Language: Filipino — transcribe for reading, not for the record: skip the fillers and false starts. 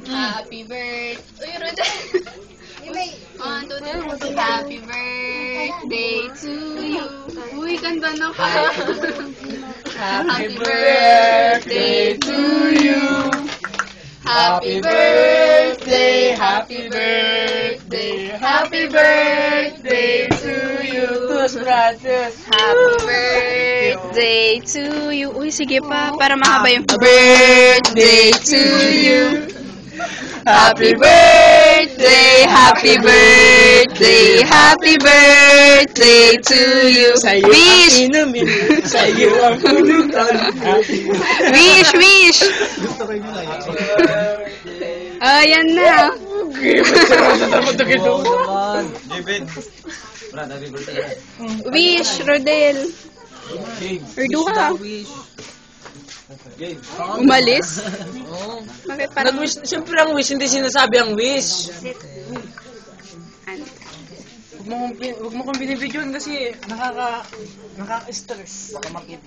Happy birthday. Uy, Rodel. 1, 2, 3. Happy birthday to you. Uy, kanta na ka. Happy birthday to you. Happy birthday, happy birthday, happy birthday to you. Happy birthday to you. Uy, sige pa, para mahaba yung birthday to you. Happy birthday, happy birthday, happy birthday to you. Wish! Sa'yo ang pulutan. Wish, wish! Ayan na. Wish, Rodel. Ordo ka. Umalis? Bakit parang... Nag-wish, siyempre ang wish, hindi sinasabi ang wish. Huwag mo kong binibidyoan kasi nakaka-stress. Baka makita.